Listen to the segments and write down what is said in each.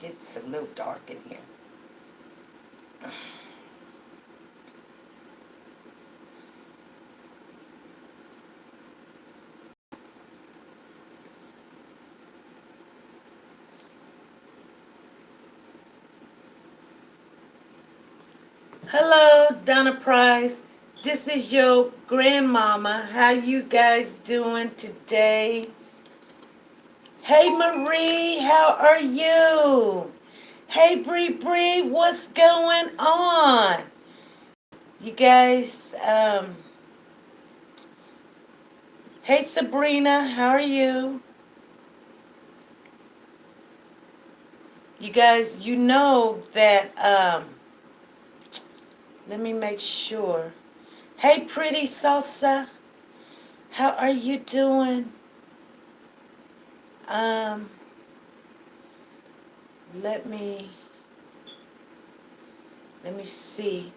gets a little dark in here. Hello, Donna Price. This is your grandmama. How you guys doing today? Hey Marie, how are you? Hey Bree Bree, what's going on? You guys, hey Sabrina, how are you? You guys, you know that, let me make sure. Hey Pretty Salsa, how are you doing? Um, let me, let me see.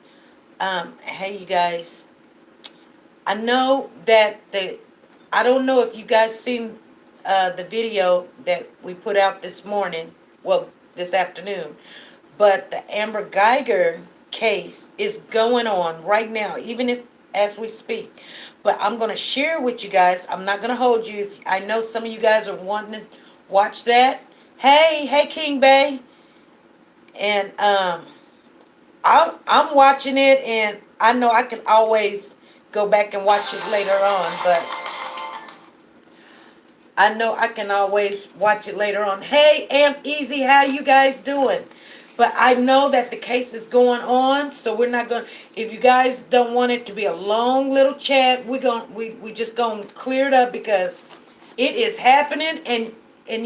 Hey you guys, I know that I don't know if you guys seen the video that we put out this morning, well, this afternoon, but the Amber Guyger case is going on right now, even if as we speak. But I'm going to share with you guys. I'm not going to hold you. I know some of you guys are wanting to watch that. Hey, King Bay. And I'm watching it, and I know I can always go back and watch it later on, but I know I can always watch it later on. Hey, Amp Easy, how you guys doing? But I know that the case is going on, so we're not going to, if you guys don't want it to be a long little chat, we just going to clear it up because it is happening, and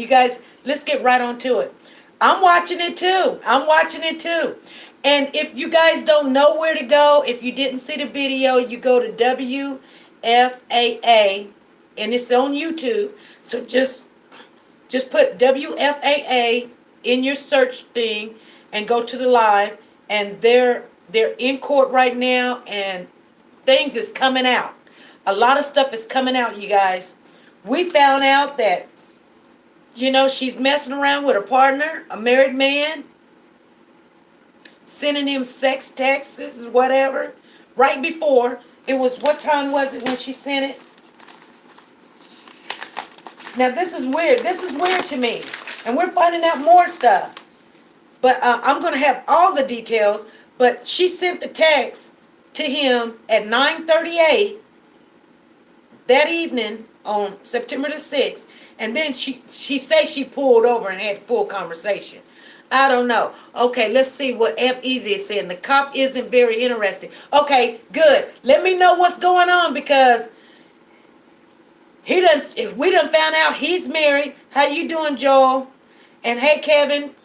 you guys, let's get right on to it. I'm watching it too. I'm watching it too. And if you guys don't know where to go, if you didn't see the video, you go to WFAA, and it's on YouTube. So just put WFAA in your search thing and go to the live, and they're in court right now, and things is coming out. A lot of stuff is coming out, you guys. We found out that, she's messing around with a partner, a married man, sending him sex texts, whatever. Right before, it was, what time was it when she sent it? Now this is weird. This is weird to me. And we're finding out more stuff. But I'm going to have all the details. But she sent the text to him at 9:38 that evening on September the 6th. And then she says she pulled over and had full conversation. I don't know. Okay, let's see what Amp Easy is saying. The cop isn't very interesting. Okay, good. Let me know what's going on, because we done found out he's married. How you doing, Joel? And hey,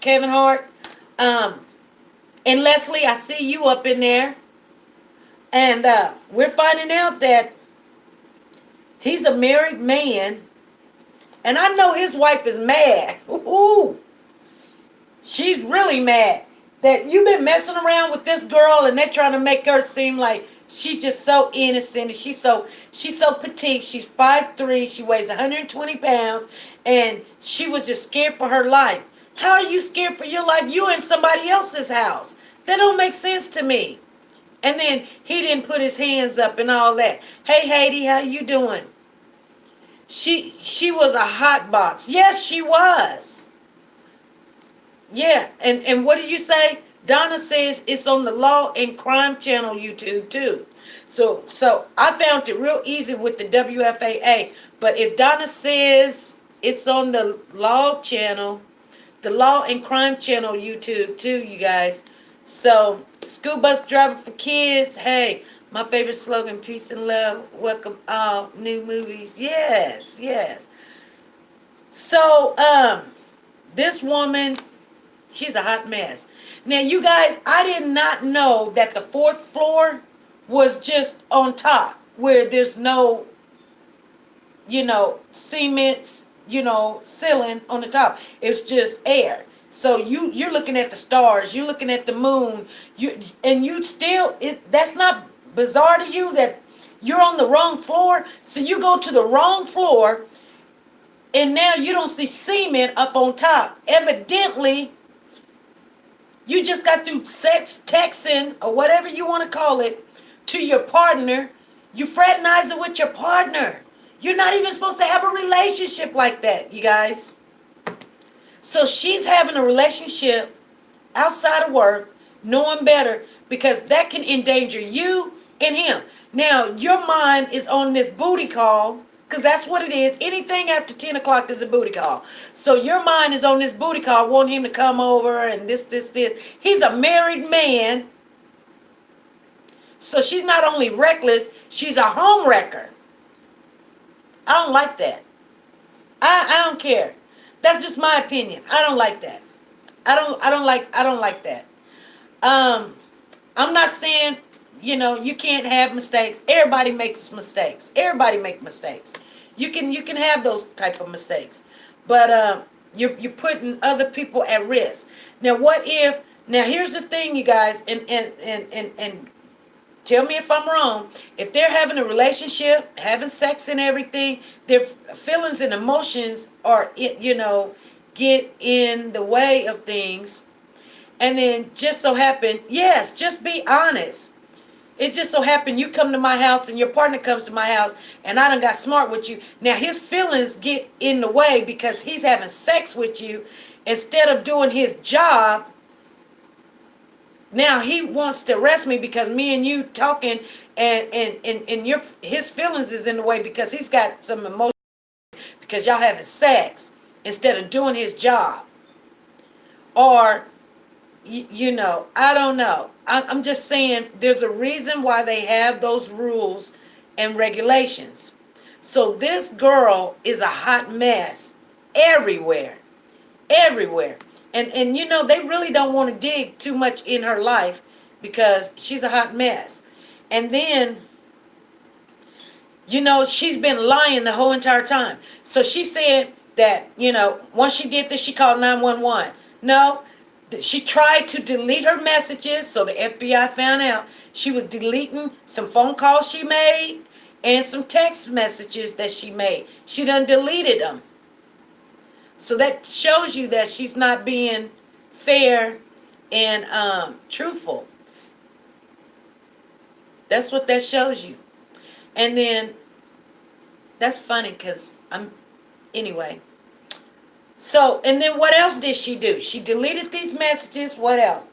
Kevin Hart. And Leslie, I see you up in there. And we're finding out that he's a married man. And I know his wife is mad. Ooh. She's really mad that you've been messing around with this girl, and they're trying to make her seem like she's just so innocent, and she's so petite. She's 5'3", she weighs 120 pounds, and she was just scared for her life. How are you scared for your life? You in somebody else's house. That don't make sense to me. And then he didn't put his hands up and all that. Hey Haiti, how you doing? She was a hot box. Yes, she was. Yeah, and what did you say? Donna says it's on the Law and Crime Channel YouTube too. So I found it real easy with the WFAA. But if Donna says it's on the Law Channel, the Law and Crime Channel YouTube too, you guys. So school bus driver for kids. Hey, my favorite slogan: peace and love. Welcome all new movies. Yes, yes. So this woman, she's a hot mess. Now, you guys, I did not know that the fourth floor was just on top, where there's no, cement, ceiling on the top. It's just air. So you're looking at the stars, you're looking at the moon, that's not bizarre to you that you're on the wrong floor. So you go to the wrong floor, And now you don't see semen up on top. Evidently, you just got through sex, texting, or whatever you want to call it, to your partner. You fraternizing with your partner. You're not even supposed to have a relationship like that, you guys. So she's having a relationship outside of work, knowing better, because that can endanger you and him. Now, your mind is on this booty call, because that's what it is. Anything after 10 o'clock is a booty call. So your mind is on this booty call, wanting him to come over and this. He's a married man. So she's not only reckless, she's a home wrecker. I don't like that. I don't care. That's just my opinion. I don't like that. I don't like that. Um, I'm not saying, you can't have mistakes. Everybody makes mistakes. Everybody make mistakes. You can have those type of mistakes. But you're putting other people at risk. Now what if now here's the thing, you guys, and tell me if I'm wrong. If they're having a relationship, having sex and everything, their feelings and emotions are get in the way of things. And then just so happen, yes, just be honest. It just so happened you come to my house and your partner comes to my house and I done got smart with you. Now his feelings get in the way because he's having sex with you instead of doing his job. Now he wants to arrest me because me and you talking and his feelings is in the way because he's got some emotion because y'all having sex instead of doing his job. Or I don't know. I'm just saying there's a reason why they have those rules and regulations. So this girl is a hot mess everywhere. Everywhere. And they really don't want to dig too much in her life because she's a hot mess. And then, she's been lying the whole entire time. So she said that, once she did this, she called 911. No, she tried to delete her messages, so the FBI found out she was deleting some phone calls she made and some text messages that she made. She done deleted them. So that shows you that she's not being fair and truthful. That's what that shows you. And then, that's funny because anyway. So, and then what else did she do? She deleted these messages. What else?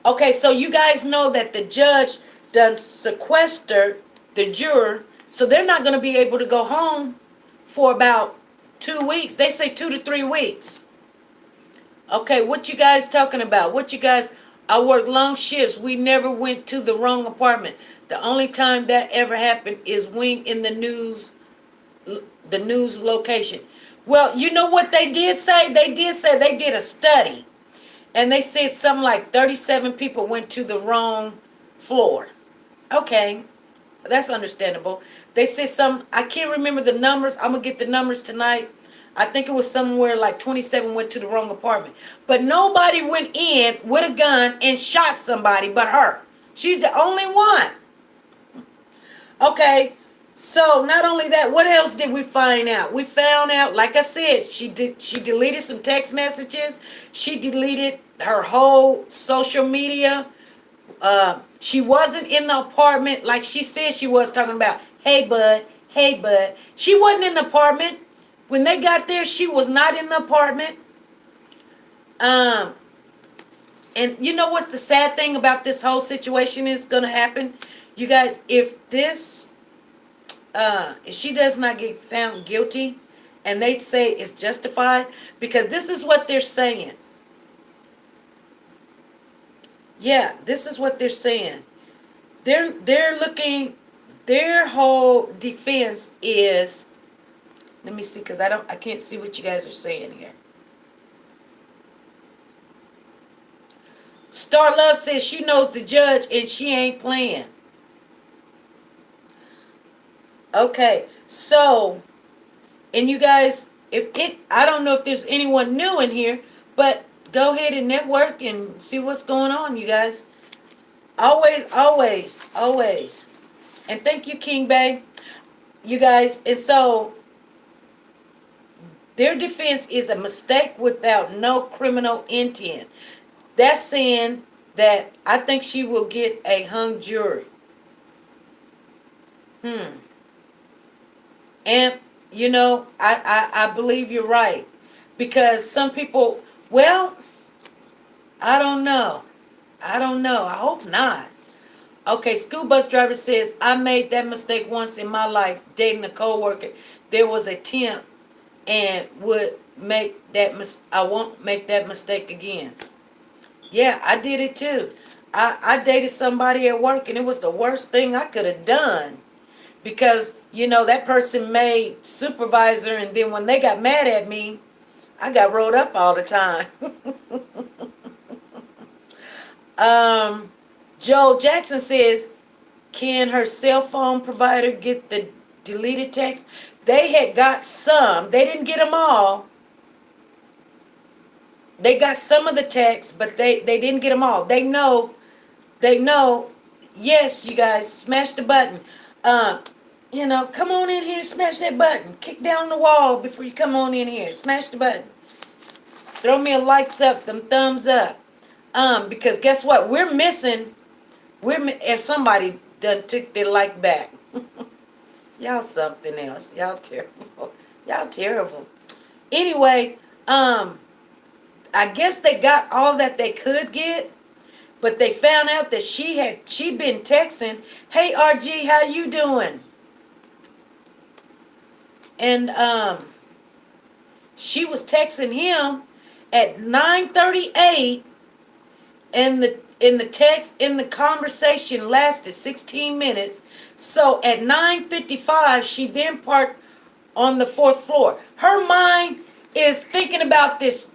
Okay, so you guys know that the judge done sequestered the juror, so they're not going to be able to go home for about 2 weeks. They say 2 to 3 weeks. Okay, what you guys talking about? I worked long shifts. We never went to the wrong apartment. The only time that ever happened is when in the news location. Well, you know what they did say? They did a study. And they said something like 37 people went to the wrong floor. Okay, that's understandable. They said I can't remember the numbers. I'm going to get the numbers tonight. I think it was somewhere like 27 went to the wrong apartment. But nobody went in with a gun and shot somebody but her. She's the only one. Okay, so not only that, what else did we find out? We found out, like I said, she deleted some text messages. She deleted her whole social media. She wasn't in the apartment like she said she was, talking about, hey bud. She wasn't in the apartment. When they got there, she was not in the apartment. And you know what's the sad thing about this whole situation is going to happen? You guys, if she does not get found guilty and they say it's justified, because this is what they're saying. Yeah, this is what they're saying. They're looking, their whole defense is, let me see, because I can't see what you guys are saying here. Star Love says she knows the judge and she ain't playing. Okay, so, and you guys, I don't know if there's anyone new in here, but go ahead and network and see what's going on, you guys. Always. And thank you, King Bay. You guys, and so Their defense is a mistake without no criminal intent. That's saying that I think she will get a hung jury. Hmm. And I believe you're right. Because some people, well, I don't know. I don't know. I hope not. Okay, school bus driver says, I made that mistake once in my life dating a coworker. There was a temp and would make that I won't make that mistake again. Yeah, I did it too. I dated somebody at work and it was the worst thing I could have done. Because, that person made supervisor and then when they got mad at me, I got rolled up all the time. um, Joe Jackson says, can her cell phone provider get the deleted text? They had got some. They didn't get them all. They got some of the text, but they didn't get them all. They know. Yes, you guys, smash the button. Uh, come on in here, smash that button. Kick down the wall before you come on in here. Smash the button. Throw me a likes up, them thumbs up. Because guess what? We're missing. If somebody done took their like back. Y'all something else. Y'all terrible. Y'all terrible. Anyway, I guess they got all that they could get, but they found out that she'd been texting, "Hey RG, how you doing?" And she was texting him at 9:38, and the text in the conversation lasted 16 minutes. So at 9:55, she then parked on the fourth floor. Her mind is thinking about this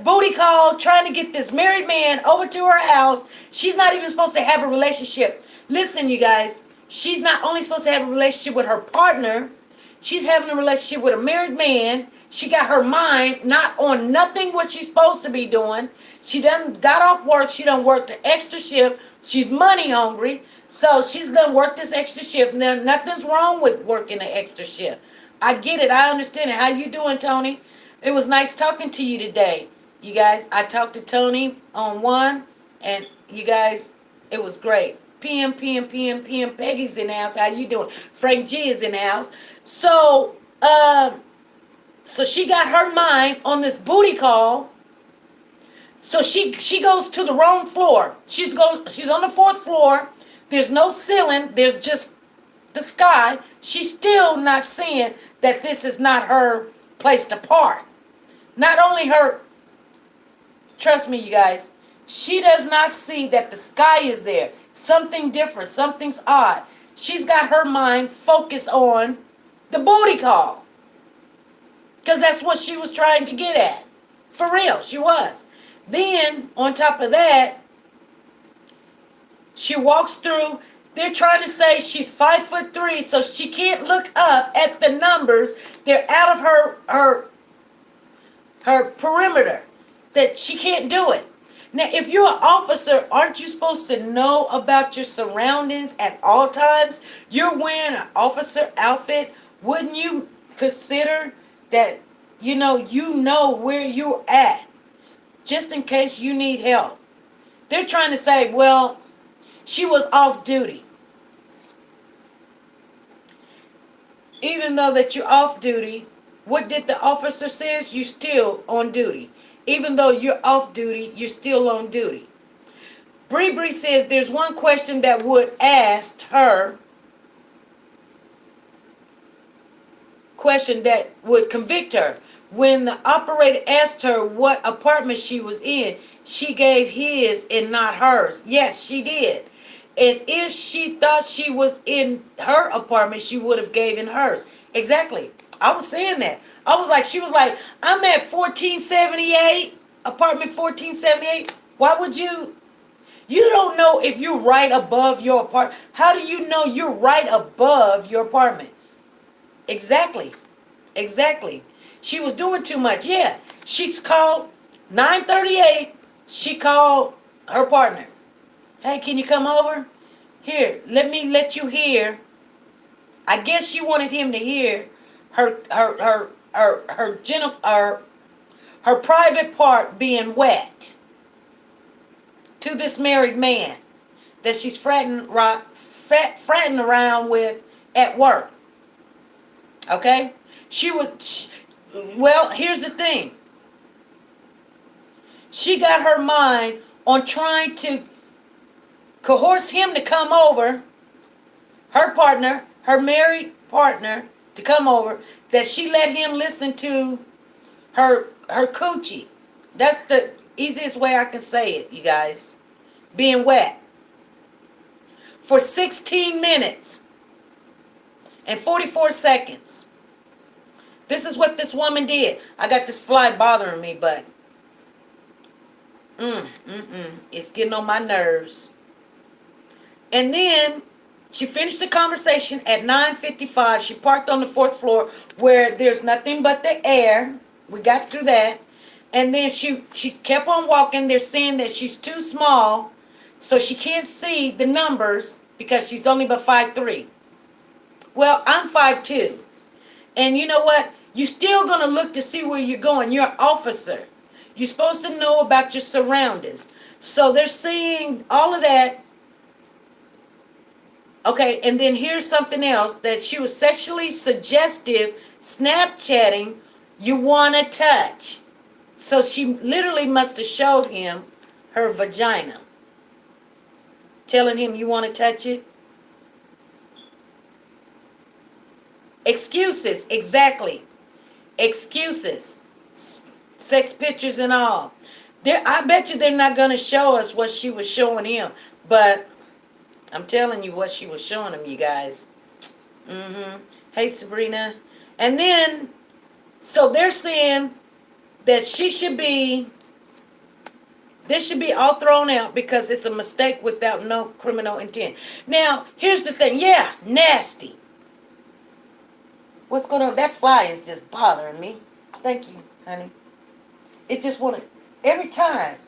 booty call, trying to get this married man over to her house. She's not even supposed to have a relationship. Listen, you guys, she's not only supposed to have a relationship with her partner, she's having a relationship with a married man. She got her mind not on nothing what she's supposed to be doing. She done got off work. She done worked the extra shift. She's money hungry. So she's done work this extra shift. Now, nothing's wrong with working the extra shift. I get it. I understand it. How you doing, Tony? It was nice talking to you today. You guys, I talked to Tony on one, and you guys, it was great. PM. Peggy's in the house. How you doing? Frank G is in the house. So she got her mind on this booty call. So she goes to the wrong floor. She's on the fourth floor. There's no ceiling. There's just the sky. She's still not seeing that this is not her place to park. Not only her, trust me, you guys, she does not see that the sky is there. Something different. Something's odd. She's got her mind focused on the booty call. Because that's what she was trying to get at. For real, she was. Then, on top of that, she walks through. They're trying to say she's 5'3", so she can't look up at the numbers. They're out of her perimeter. That she can't do it. Now, if you're an officer, aren't you supposed to know about your surroundings at all times? You're wearing an officer outfit. Wouldn't you consider that, you know where you're at, just in case you need help? They're trying to say, well, she was off duty. Even though that you're off duty, what did the officer says? You're still on duty. Even though you're off duty, you're still on duty. Bree says there's one question that would ask her, question that would convict her. When the operator asked her what apartment she was in, she gave his and not hers. Yes, she did. And if she thought she was in her apartment, she would have given hers. Exactly. I was saying that. She was like, I'm at 1478, apartment 1478. Why would you don't know if you're right above your apartment. How do you know you're right above your apartment? Exactly. She was doing too much. Yeah. She's called 9:38. She called her partner. Hey, can you come over? Here, let me let you hear. I guess she wanted him to hear her her private part being wet to this married man that she's fratting around with at work. Okay? Well, here's the thing. She got her mind on trying to coerce him to come over, her partner, her married partner, to come over, that she let him listen to her coochie. That's the easiest way I can say it, you guys. Being wet. For 16 minutes and 44 seconds. This is what this woman did. I got this fly bothering me, but it's getting on my nerves. And then she finished the conversation at 9:55. She parked on the 4th floor where there's nothing but the air. We got through that. And then she kept on walking. They're saying that she's too small, so she can't see the numbers because she's only but 5'3". Well, I'm 5'2". And you know what? You're still going to look to see where you're going. You're an officer. You're supposed to know about your surroundings. So they're saying all of that. Okay, and then here's something else, that she was sexually suggestive, Snapchatting, you want to touch. So she literally must have showed him her vagina. Telling him you want to touch it. Excuses, exactly. Excuses. Sex pictures and all. I bet you they're not going to show us what she was showing him. But I'm telling you what she was showing him, you guys. Hey, Sabrina. And then, so they're saying that this should be all thrown out because it's a mistake without no criminal intent. Now, here's the thing. Yeah, nasty. What's going on? That fly is just bothering me. Thank you, honey. It just wanted, every time.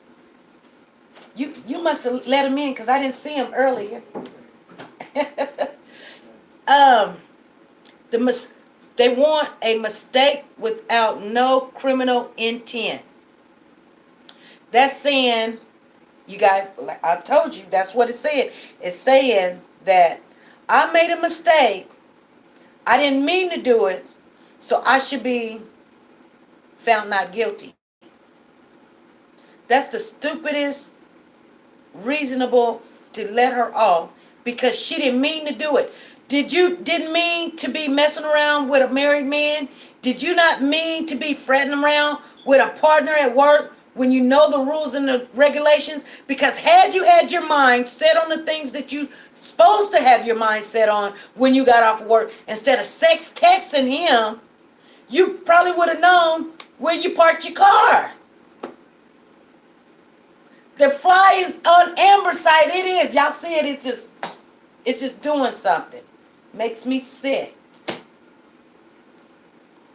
You must have let him in because I didn't see him earlier. They want a mistake without no criminal intent. That's saying, you guys, like I told you, that's what it's saying. It's saying that I made a mistake. I didn't mean to do it, so I should be found not guilty. That's the stupidest reasonable to let her off because she didn't mean to do it. Didn't mean to be messing around with a married man? Did you not mean to be fretting around with a partner at work when you know the rules and the regulations? Because had you had your mind set on the things that you supposed to have your mind set on when you got off work, instead of sex texting him, you probably would have known where you parked your car. The fly is on Amber's side. It is. Y'all see it? It's just doing something. Makes me sick.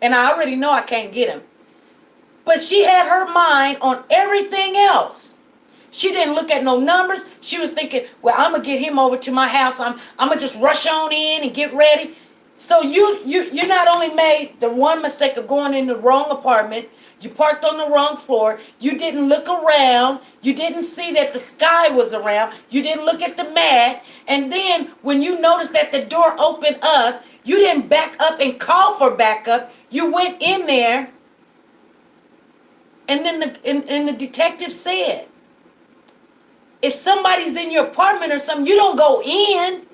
And I already know I can't get him. But she had her mind on everything else. She didn't look at no numbers. She was thinking, well, I'm going to get him over to my house. I'm going to just rush on in and get ready. So you not only made the one mistake of going in the wrong apartment, you parked on the wrong floor, you didn't look around, you didn't see that the sky was around, you didn't look at the mat, and then when you noticed that the door opened up, you didn't back up and call for backup. You went in there, and then the detective said, if somebody's in your apartment or something, you don't go in.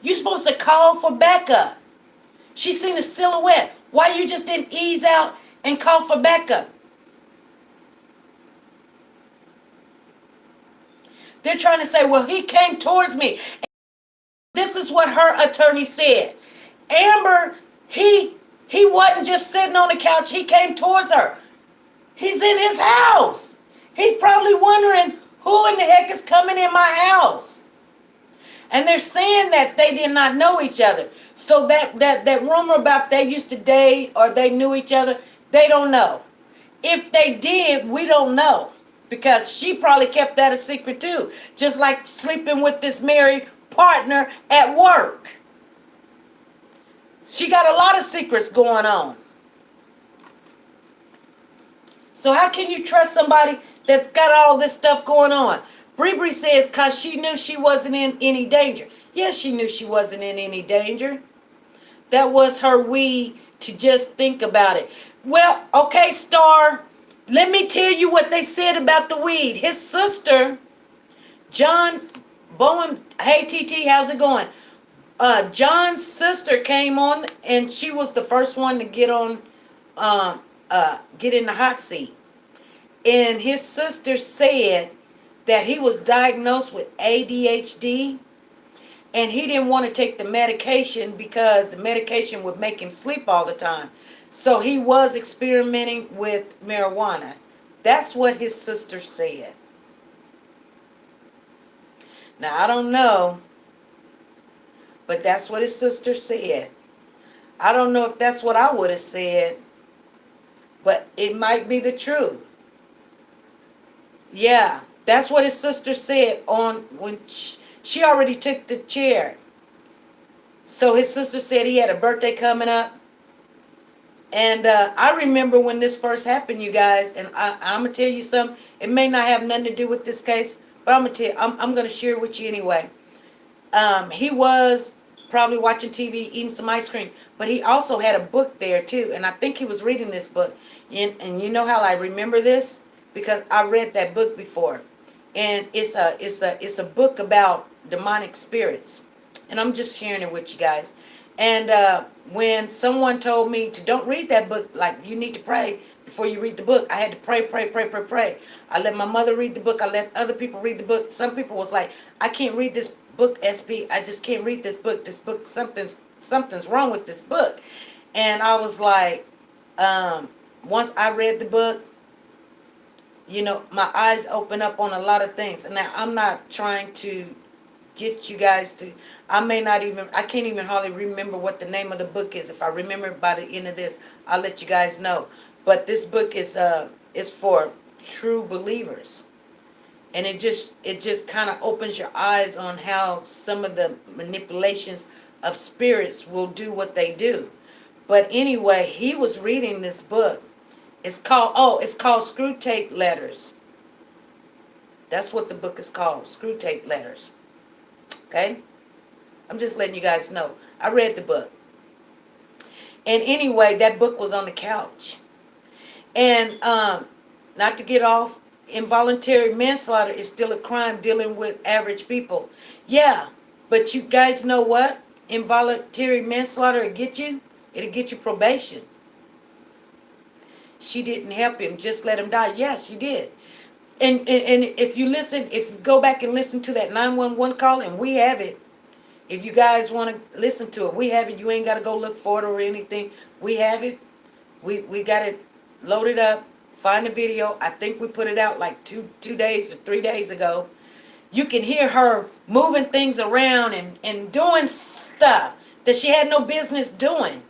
You're supposed to call for backup. She seen a silhouette. Why you just didn't ease out and call for backup? They're trying to say, well, he came towards me. This is what her attorney said. Amber, he wasn't just sitting on the couch. He came towards her. He's in his house. He's probably wondering, who in the heck is coming in my house? And they're saying that they did not know each other. So that rumor about they used to date or they knew each other, they don't know. If they did, we don't know. Because she probably kept that a secret too. Just like sleeping with this married partner at work. She got a lot of secrets going on. So how can you trust somebody that's got all this stuff going on? Bree says, because she knew she wasn't in any danger. Yes, she knew she wasn't in any danger. That was her we to just think about it. Well, okay, Star, let me tell you what they said about the weed. His sister, John Bowen, hey TT, how's it going? John's sister came on, and she was the first one to get on, get in the hot seat. And his sister said that he was diagnosed with ADHD, and he didn't want to take the medication because the medication would make him sleep all the time. So he was experimenting with marijuana. That's what his sister said. Now, I don't know, but that's what his sister said. I don't know if that's what I would have said, but it might be the truth. Yeah, that's what his sister said on when she already took the chair. So his sister said he had a birthday coming up. And I remember when this first happened, you guys, and I'm going to tell you something. It may not have nothing to do with this case, but I'm going to tell you, I'm going to share it with you anyway. He was probably watching TV, eating some ice cream, but he also had a book there too. And I think he was reading this book. And you know how I remember this? Because I read that book before. And it's a book about demonic spirits. And I'm just sharing it with you guys. And when someone told me to don't read that book, like you need to pray before you read the book, I had to pray. I let my mother read the book. I let other people read the book. Some people was like, I can't read this book, SP. I just can't read this book. This book, something's wrong with this book. And I was like, once I read the book, my eyes open up on a lot of things. And now I'm not trying to get you guys to, I can't even hardly remember what the name of the book is. If I remember by the end of this, I'll let you guys know. But this book is for true believers. And it just kind of opens your eyes on how some of the manipulations of spirits will do what they do. But anyway, he was reading this book. It's called Screw Tape Letters. That's what the book is called, Screw Tape Letters. Okay? I'm just letting you guys know. I read the book. And anyway, that book was on the couch. And not to get off, involuntary manslaughter is still a crime dealing with average people. Yeah, but you guys know what? Involuntary manslaughter will get you. It'll get you probation. She didn't help him, just let him die. Yeah, she did. And if you go back and listen to that 911 call, and we have it. If you guys want to listen to it, we have it. You ain't got to go look for it or anything. We have it. We got it loaded up. Find the video. I think we put it out like two days or 3 days ago. You can hear her moving things around and doing stuff that she had no business doing.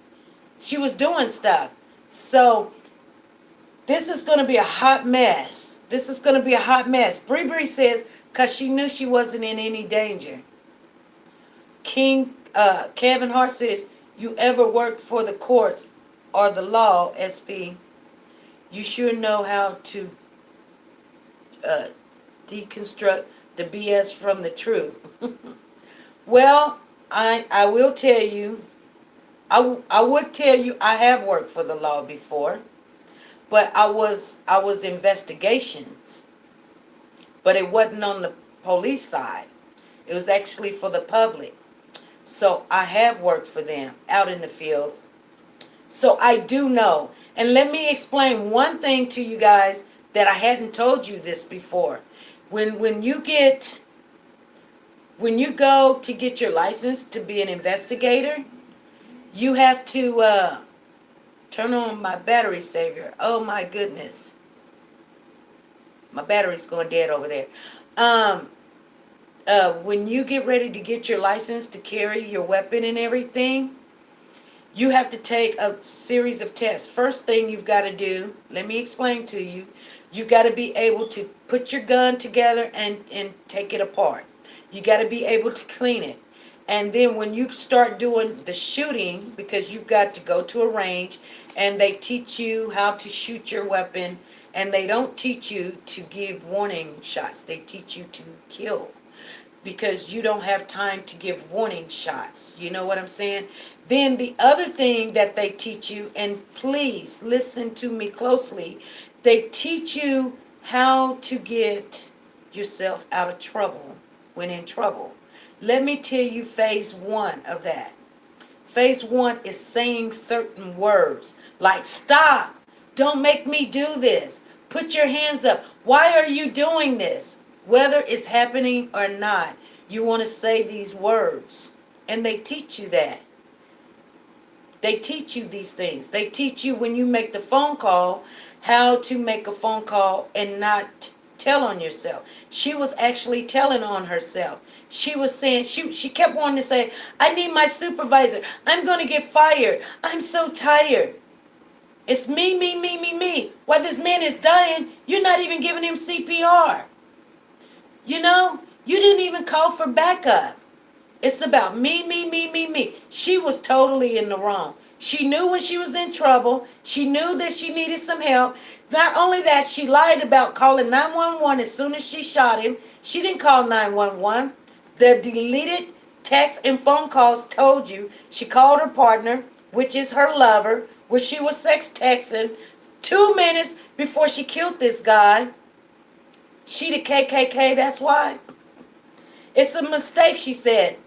She was doing stuff. So this is going to be a hot mess. This is going to be a hot mess. Bree says, because she knew she wasn't in any danger. Kevin Hart says, you ever worked for the courts or the law, SP? You sure know how to deconstruct the BS from the truth. Well, I will tell you, I would tell you I have worked for the law before, but I was investigations, but it wasn't on the police side. It was actually for the public. So I have worked for them out in the field. So I do know. And let me explain one thing to you guys that I hadn't told you this before. When you go to get your license to be an investigator, you have to turn on my battery saver. Oh my goodness. My battery's going dead over there. When you get ready to get your license to carry your weapon and everything, you have to take a series of tests. First thing you've got to do, let me explain to you, you got to be able to put your gun together and take it apart. You got to be able to clean it. And then when you start doing the shooting, because you've got to go to a range and they teach you how to shoot your weapon And they don't teach you to give warning shots. They teach you to kill. Because you don't have time to give warning shots. You know what I'm saying? Then the other thing that they teach you, and please listen to me closely, they teach you how to get yourself out of trouble when in trouble. Let me tell you phase one of that. Phase one is saying certain words like stop, don't make me do this, put your hands up, why are you doing this? Whether it's happening or not, you want to say these words. And they teach you that. They teach you these things. They teach you when you make the phone call, how to make a phone call and not tell on yourself. She was actually telling on herself. She was saying, she kept wanting to say, I need my supervisor. I'm going to get fired. I'm so tired. It's me, me, me, me, me. While this man is dying, you're not even giving him CPR. You know, you didn't even call for backup. It's about me, me, me, me, me. She was totally in the wrong. She knew when she was in trouble. She knew that she needed some help. Not only that, she lied about calling 911 as soon as she shot him. She didn't call 911. The deleted texts and phone calls told you she called her partner, which is her lover, which she was sex texting 2 minutes before she killed this guy. She the KKK, that's why. It's a mistake, she said.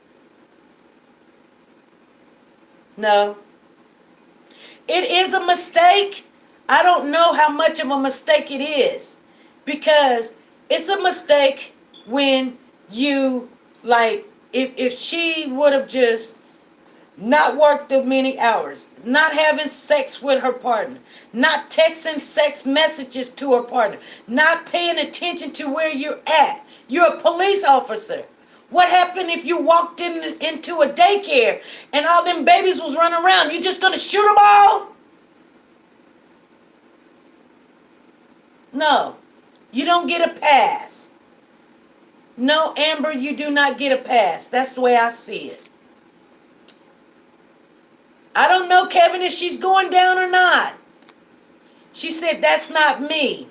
No. It is a mistake. I don't know how much of a mistake it is. Because it's a mistake when you, like, if she would have just not worked the many hours, not having sex with her partner, not texting sex messages to her partner, not paying attention to where you're at. You're a police officer. What happened if you walked into a daycare and all them babies was running around? You just gonna shoot them all? No, you don't get a pass. No, Amber, you do not get a pass. That's the way I see it. I don't know, Kevin, if she's going down or not. She said, that's not me.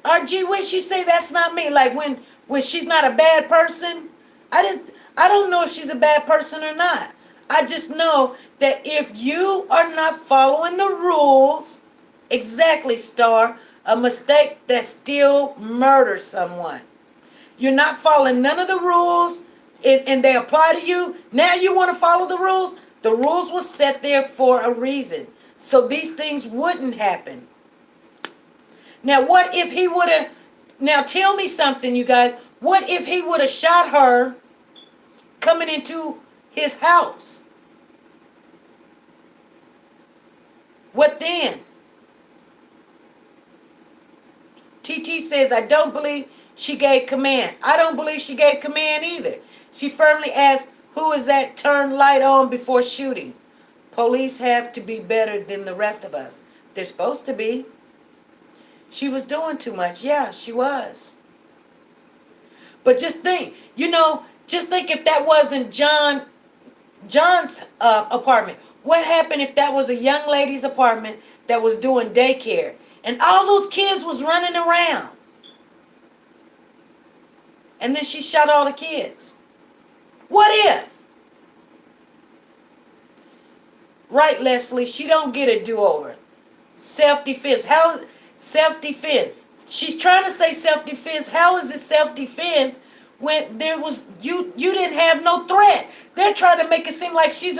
RG, when she say that's not me, like when she's not a bad person, I don't know if she's a bad person or not. I just know that if you are not following the rules, exactly, Star, a mistake that still murders someone. You're not following none of the rules, and they apply to you. Now you want to follow the rules? The rules were set there for a reason. So these things wouldn't happen. Now, what if he would have... Now, tell me something, you guys. What if he would have shot her coming into his house? What then? TT says, I don't believe she gave command. I don't believe she gave command either. She firmly asked, who is that turned light on before shooting? Police have to be better than the rest of us. They're supposed to be. She was doing too much. Yeah, she was. But just think, just think if that wasn't John's apartment. What happened if that was a young lady's apartment that was doing daycare and all those kids was running around? And then she shot all the kids. What if? Right, Leslie, she don't get a do-over. Self-defense. How is self-defense? She's trying to say self-defense. How is it self-defense when there was you didn't have no threat? They're trying to make it seem like she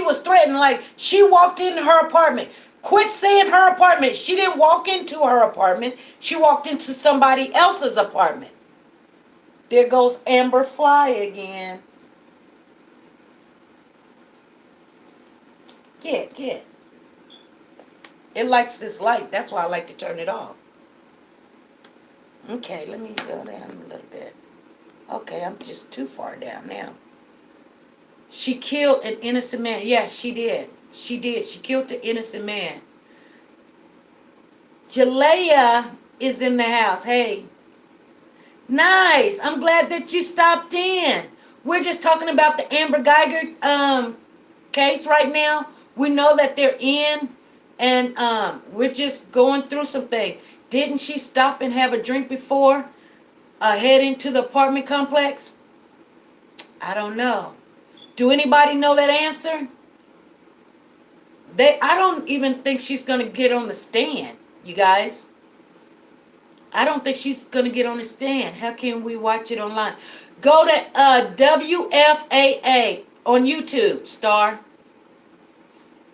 was threatened, like she walked into her apartment. Quit saying her apartment. She didn't walk into her apartment. She walked into somebody else's apartment. There goes Amber Fly again. Get. It likes this light. That's why I like to turn it off. Okay, let me go down a little bit. Okay, I'm just too far down now. She killed an innocent man. Yes, she did. She did. She killed the innocent man. Jalea is in the house. Hey. Nice. I'm glad that you stopped in. We're just talking about the Amber Guyger case right now. We know that they're in, and we're just going through some things. Didn't she stop and have a drink before heading to the apartment complex? I don't know. Do anybody know that answer? I don't even think she's gonna get on the stand, you guys. I don't think she's gonna get on the stand. How can we watch it online? Go to WFAA on YouTube, Star.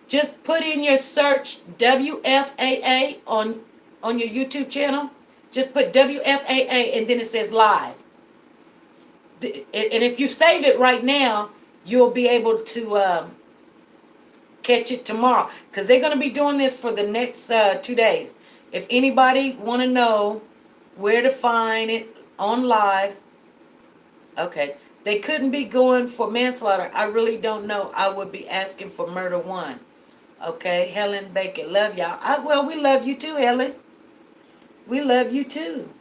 Just put in your search WFAA on your YouTube channel. Just put WFAA and then it says live. And if you save it right now, you'll be able to catch it tomorrow, because they're going to be doing this for the next 2 days. If anybody want to know where to find it on live, okay, they couldn't be going for manslaughter. I really don't know. I would be asking for murder one. Okay, Helen Baker, love y'all. Well, we love you too, Helen. We love you too.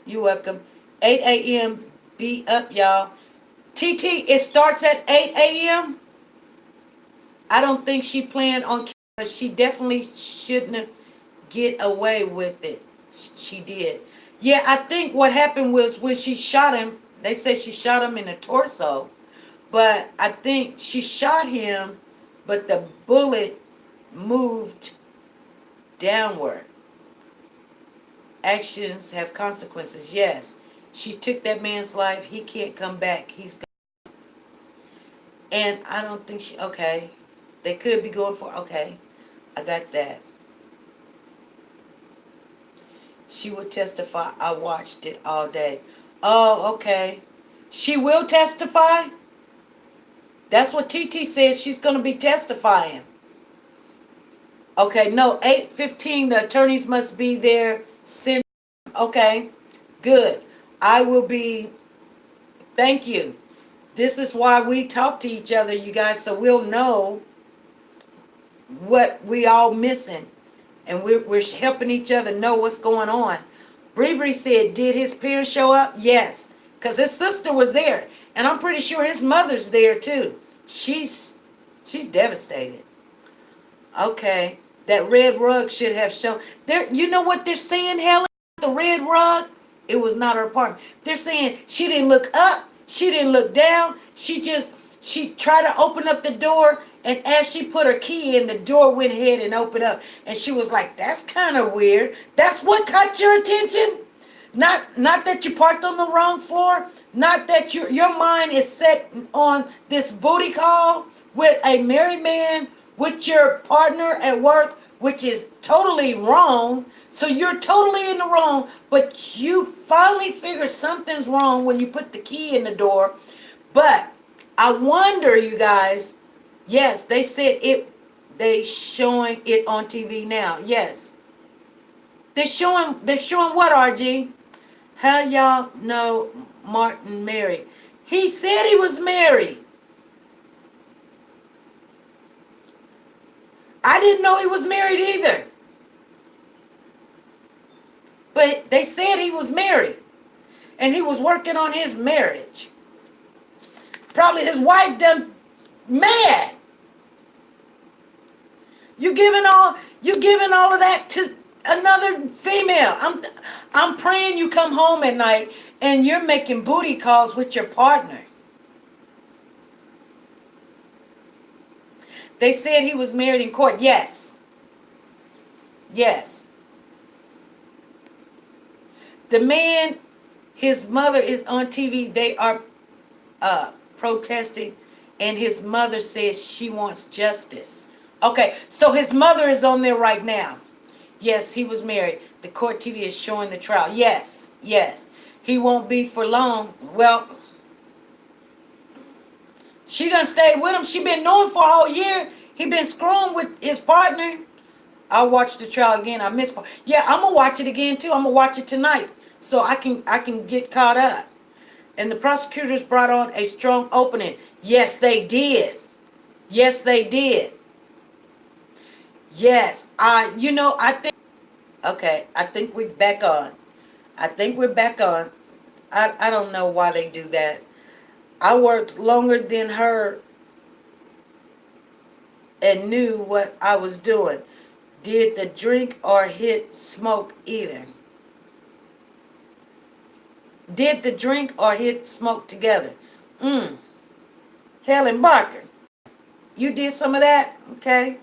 You're welcome. 8 a.m. Be up, y'all. TT, it starts at 8 a.m. I don't think she planned on, but she definitely shouldn't get away with it. She did. Yeah, I think what happened was when she shot him, they said she shot him in the torso. But I think she shot him, but the bullet moved downward. Actions have consequences. Yes. She took that man's life. He can't come back. He's gone. And I don't think she... Okay. They could be going for... Okay. I got that. She would testify. I watched it all day. Oh, okay. She will testify? That's what TT says. She's going to be testifying. Okay. No, 8:15. The attorneys must be there. Okay. Good. I will be... Thank you. This is why we talk to each other, you guys, so we'll know what we all missing. And we're helping each other know what's going on. Bree said, did his parents show up? Yes. Because his sister was there. And I'm pretty sure his mother's there too. She's devastated. Okay. That red rug should have shown. You know what they're saying, Helen? The red rug? It was not her apartment. They're saying she didn't look up. She didn't look down. She tried to open up the door. And as she put her key in, the door went ahead and opened up. And she was like, that's kind of weird. That's what caught your attention? Not that you parked on the wrong floor. Not that your mind is set on this booty call with a married man, with your partner at work, which is totally wrong. So you're totally in the wrong, but you finally figure something's wrong when you put the key in the door. But I wonder, you guys, yes, they said they showing it on TV now. Yes. They're showing what, RG? How y'all know Martin married? He said he was married. I didn't know he was married either. But they said he was married. And he was working on his marriage. Probably his wife done mad. You giving all of that to another female. I'm praying you come home at night and you're making booty calls with your partner. They said he was married in court. Yes. Yes. The man, his mother is on TV. They are protesting, and his mother says she wants justice. Okay, so his mother is on there right now. Yes, he was married. The court TV is showing the trial. Yes, yes. He won't be for long. Well, she done stayed with him. She been knowing for a whole year. He been screwing with his partner. I'll watch the trial again. I missed. Yeah, I'm gonna watch it again too. I'm gonna watch it tonight so I can get caught up. And the prosecutors brought on a strong opening. Yes, they did. Yes, they did. Yes, I think. Okay, I think we're back on. I think we're back on. I don't know why they do that. I worked longer than her and knew what I was doing. Did the drink or hit smoke either? Did the drink or hit smoke together? Mm. Helen Barker, you did some of that? Okay.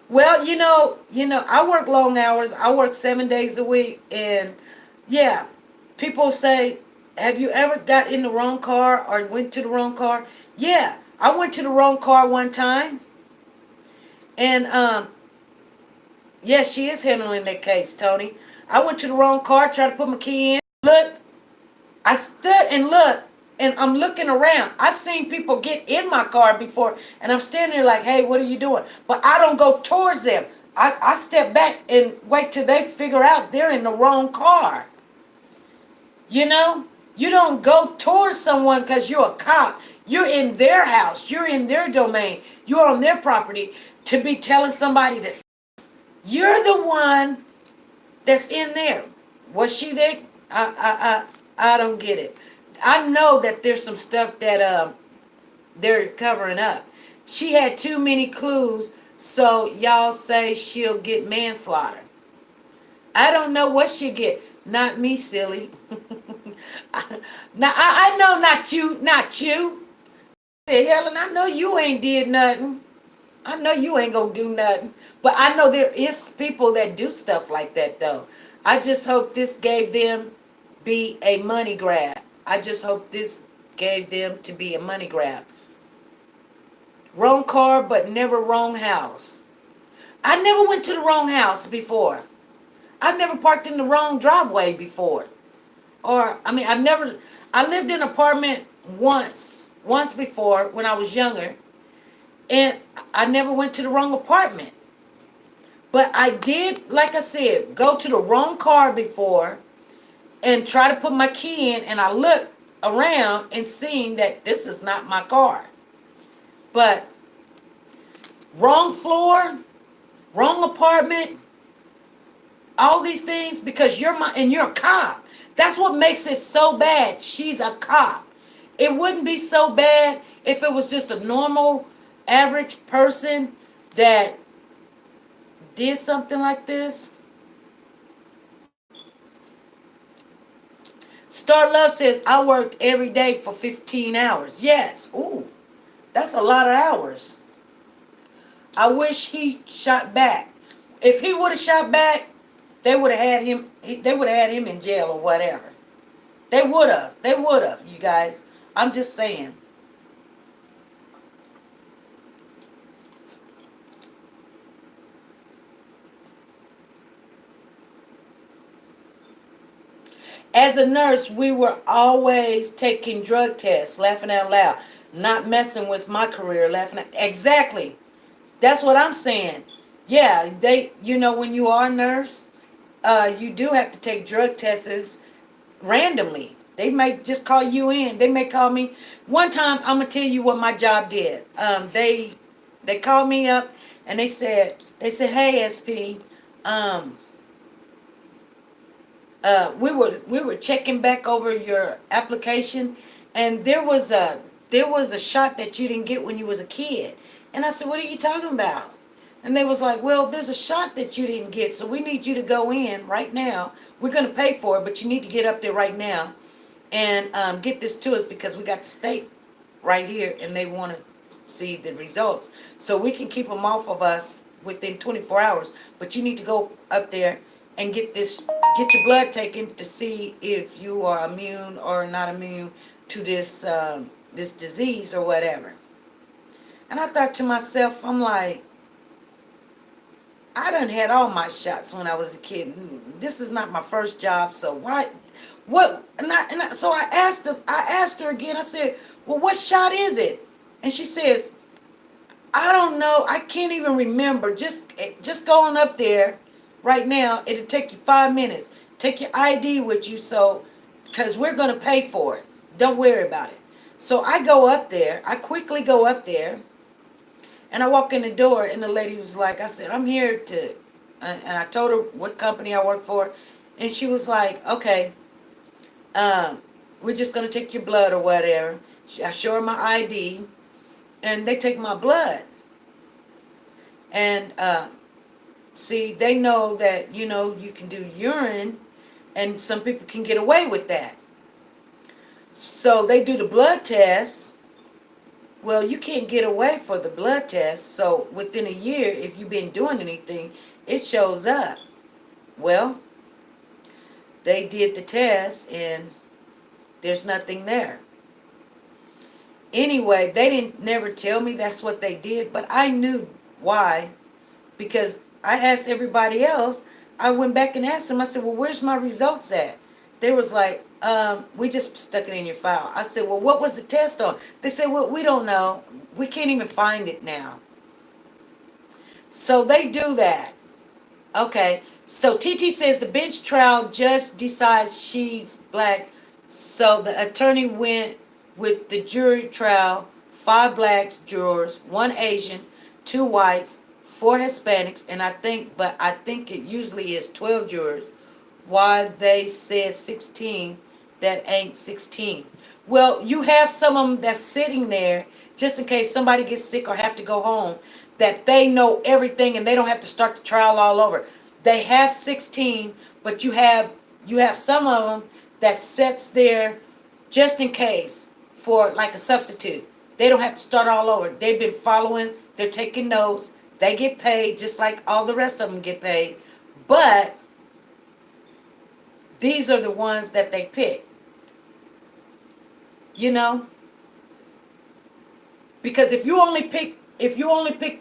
Well, I work long hours. I work 7 days a week, and yeah, people say, "Have you ever got in the wrong car or went to the wrong car?" Yeah, I went to the wrong car one time, and yes, she is handling that case, Tony. I went to the wrong car, tried to put my key in. Look, I stood and looked, and I'm looking around. I've seen people get in my car before, and I'm standing there like, hey, what are you doing? But I don't go towards them. I step back and wait till they figure out they're in the wrong car. You know? You don't go towards someone because you're a cop. You're in their house. You're in their domain. You're on their property to be telling somebody to. You're the one that's in there. Was she there? I don't get it. I know that there's some stuff that they're covering up. She had too many clues, so y'all say she'll get manslaughter. I don't know what she'll get. Not me, silly. Now I know not you, not you. Hey, Helen, I know you ain't did nothing. I know you ain't gonna do nothing. But I know there is people that do stuff like that though. I just hope this gave them be a money grab. I just hope this gave them to be a money grab. Wrong car, but never wrong house. I never went to the wrong house before. I've never parked in the wrong driveway before. I lived in an apartment once before when I was younger, and I never went to the wrong apartment. But I did, like I said, go to the wrong car before and try to put my key in, and I looked around and seen that this is not my car. But wrong floor, wrong apartment, all these things because you're a cop. That's what makes it so bad. She's a cop. It wouldn't be so bad if it was just a normal, average person that did something like this. Star Love says, I worked every day for 15 hours. Yes. Ooh, that's a lot of hours. I wish he shot back. If he would have shot back, they would have had him. They would have had him in jail or whatever. They would have. They would have. You guys. I'm just saying. As a nurse, we were always taking drug tests, laughing out loud, not messing with my career, laughing at, exactly. That's what I'm saying. Yeah, when you are a nurse, you do have to take drug tests randomly. They might just call you in. They may call me. One time, I'm gonna tell you what my job did. They called me up and they said, hey, SP, we were checking back over your application, and there was a shot that you didn't get when you was a kid. And I said, what are you talking about? And they was like, well, there's a shot that you didn't get, so we need you to go in right now. We're going to pay for it, but you need to get up there right now and get this to us because we got the state right here, and they want to see the results. So we can keep them off of us within 24 hours, but you need to go up there and get your blood taken to see if you are immune or not immune to this disease or whatever. And I thought to myself, I'm like, I done had all my shots when I was a kid. This is not my first job, so why? What? So I asked her again. I said, well, what shot is it? And she says, I don't know. I can't even remember. Just going up there right now. It'll take you 5 minutes. Take your ID with you, because we're gonna pay for it. Don't worry about it. So I go up there. I quickly go up there. And I walk in the door, and the lady was like, I said, I'm here to, and I told her what company I work for. And she was like, okay, we're just going to take your blood or whatever. I show her my ID, and they take my blood. And see, they know that, you can do urine, and some people can get away with that. So they do the blood test. Well, you can't get away for the blood test. So within a year, if you've been doing anything, it shows up. Well, they did the test, and there's nothing there. Anyway, they didn't never tell me that's what they did, but I knew why, because I asked everybody else. I went back and asked them. I said, well, where's my results at? They was like, we just stuck it in your file. I said, well, what was the test on? They said, well, we don't know. We can't even find it now. So they do that. Okay. So TT says the bench trial judge decides she's black. So the attorney went with the jury trial, 5 black jurors, 1 Asian, 2 whites, 4 Hispanics, and I think it usually is 12 jurors. Why they said 16, that ain't 16. Well, you have some of them that's sitting there just in case somebody gets sick or have to go home, that they know everything and they don't have to start the trial all over. They have 16, but you have some of them that sits there just in case for like a substitute. They don't have to start all over. They've been following, they're taking notes, they get paid just like all the rest of them get paid. But these are the ones that they pick. Because if you only pick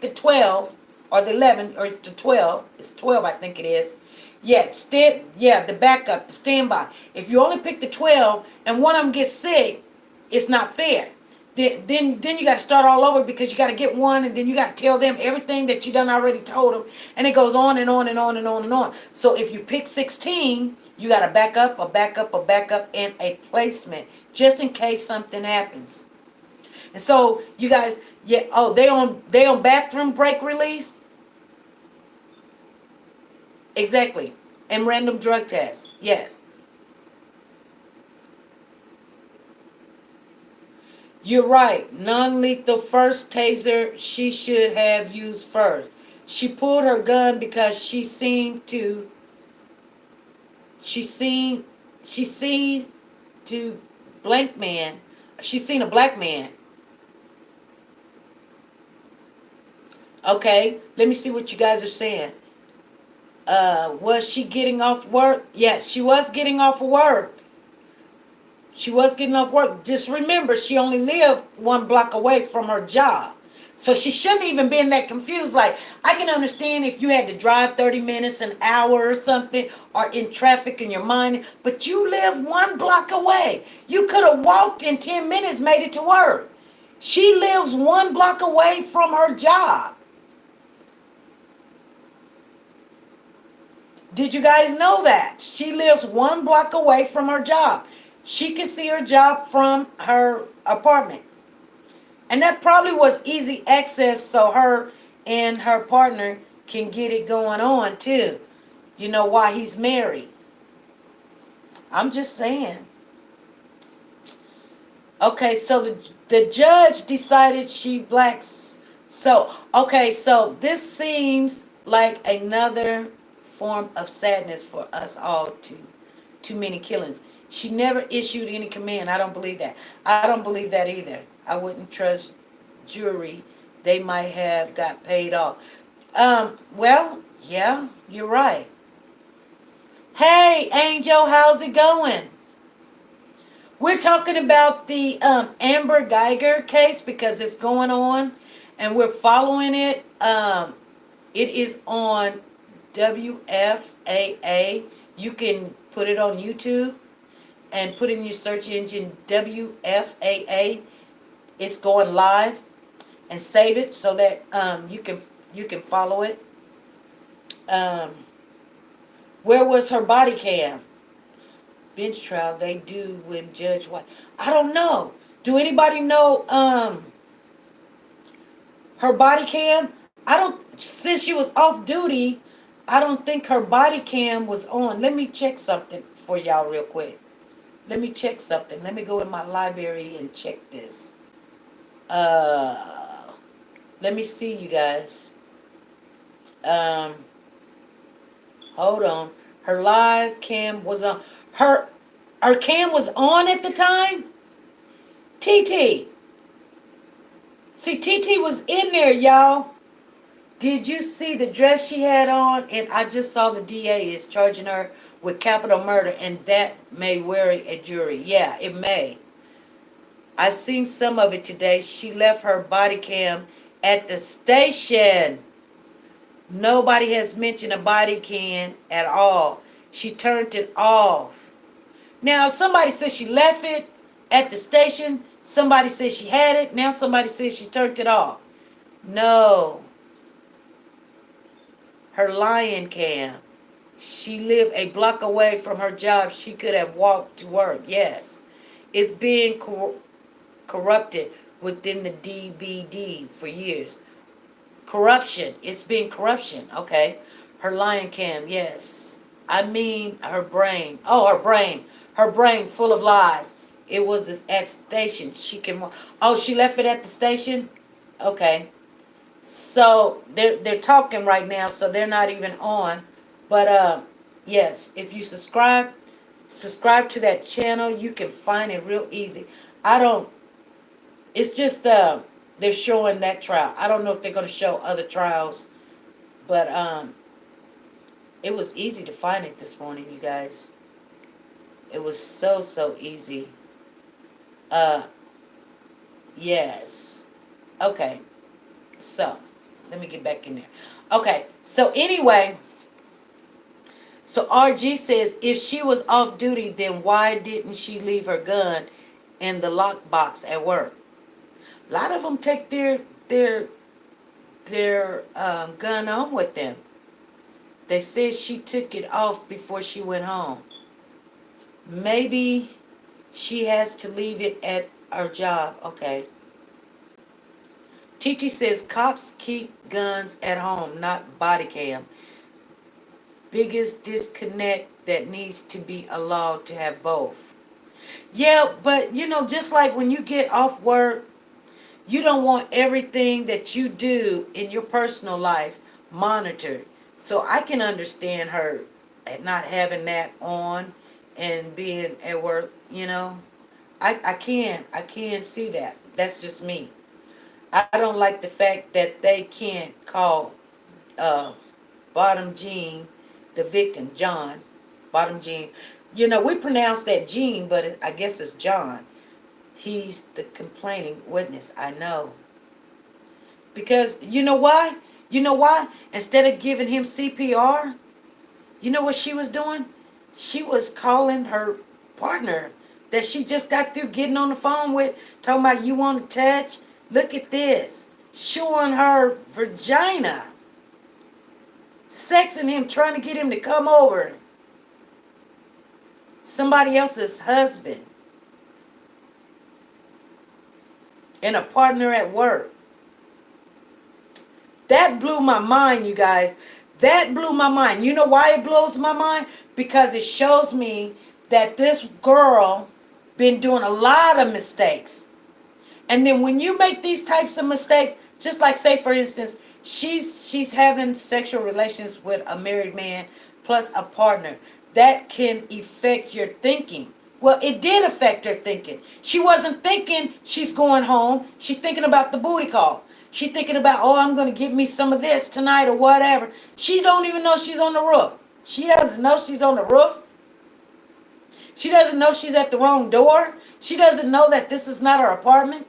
the 12 or the 11 or the 12, it's 12 I think it is. The backup, the standby. If you only pick the 12 and one of them gets sick, it's not fair. Then you got to start all over, because you got to get one, and then you got to tell them everything that you done already told them, and it goes on and on and on and on and on. So if you pick 16, you got a backup, and a placement just in case something happens. And so you guys, they on bathroom break relief. Exactly, and random drug tests. Yes. You're right. Non-lethal first taser she should have used first. She pulled her gun because she seen to blank man. She seen a black man. Okay, let me see what you guys are saying. Was she getting off work? Yes, she was getting off of work. She was getting off work. Just remember, she only lived 1 block away from her job. So she shouldn't even been that confused. Like, I can understand if you had to drive 30 minutes, an hour or something, or in traffic in your mind, but you live 1 block away. You could have walked in 10 minutes, made it to work. She lives 1 block away from her job. Did you guys know that? She lives 1 block away from her job. She can see her job from her apartment. And that probably was easy access, so her and her partner can get it going on too. While he's married. I'm just saying. Okay, so the judge decided she black. So this seems like another form of sadness for us all too many killings. She never issued any command. I don't believe that. I don't believe that either. I wouldn't trust jury. They might have got paid off. Well, yeah, you're right. Hey, Angel, how's it going? We're talking about the Amber Guyger case because it's going on, and we're following it. It is on WFAA. You can put it on YouTube and put in your search engine WFAA. It's going live, and save it so that you can follow it. Where was her body cam? Bench trial they do when Judge White. I don't know. Do anybody know her body cam? Since she was off duty, I don't think her body cam was on. Let me check something for y'all real quick. Let me check something. Let me go in my library and check this. Let me see, you guys. Um, hold on. Her live cam was on. Her cam was on at the time. TT. See, TT was in there, y'all. Did you see the dress she had on? And I just saw the DA is charging her with capital murder, and that may worry a jury. Yeah, it may. I've seen some of it today. She left her body cam at the station. Nobody has mentioned a body cam at all. She turned it off. Now, somebody says she left it at the station. Somebody says she had it. Now somebody says she turned it off. No. Her lion cam. She lived a block away from her job. She could have walked to work. Yes. It's being corrupted within the DBD for years. Corruption. It's been corruption. Okay. Her lion cam. Yes. I mean her brain. Oh, her brain. Her brain full of lies. It was at station. She can. Oh, she left it at the station. Okay. So they're talking right now, so they're not even on. But yes, if you subscribe to that channel, you can find it real easy. I don't. It's just they're showing that trial. I don't know if they're gonna show other trials, but it was easy to find it this morning, you guys. It was so easy. Uh, yes. Okay. So, let me get back in there. Okay, so anyway, so RG says if she was off duty, then why didn't she leave her gun in the lockbox at work? A lot of them take their gun home with them. They said she took it off before she went home. Maybe she has to leave it at her job. Okay. TT says cops keep guns at home, not body cam. Biggest disconnect that needs to be allowed to have both. Yeah, but just like when you get off work, you don't want everything that you do in your personal life monitored. So I can understand her not having that on and being at work, I can see that. That's just me. I don't like the fact that they can't call Bottom Jean the victim, John. Bottom Jean. We pronounce that Jean, but I guess it's John. He's the complaining witness. I know. Because you know why? You know why? Instead of giving him CPR, you know what she was doing? She was calling her partner that she just got through getting on the phone with, talking about you want to touch. Look at this. Showing her vagina. Sexing him, trying to get him to come over. Somebody else's husband. And a partner at work. That blew my mind, you guys. That blew my mind. You know why it blows my mind? Because it shows me that this girl been doing a lot of mistakes. And then when you make these types of mistakes, just like say for instance, she's having sexual relations with a married man plus a partner. That can affect your thinking. Well, it did affect her thinking. She wasn't thinking she's going home. She's thinking about the booty call. She's thinking about, oh, I'm going to get me some of this tonight or whatever. She don't even know she's on the roof. She doesn't know she's on the roof. She doesn't know she's at the wrong door. She doesn't know that this is not her apartment.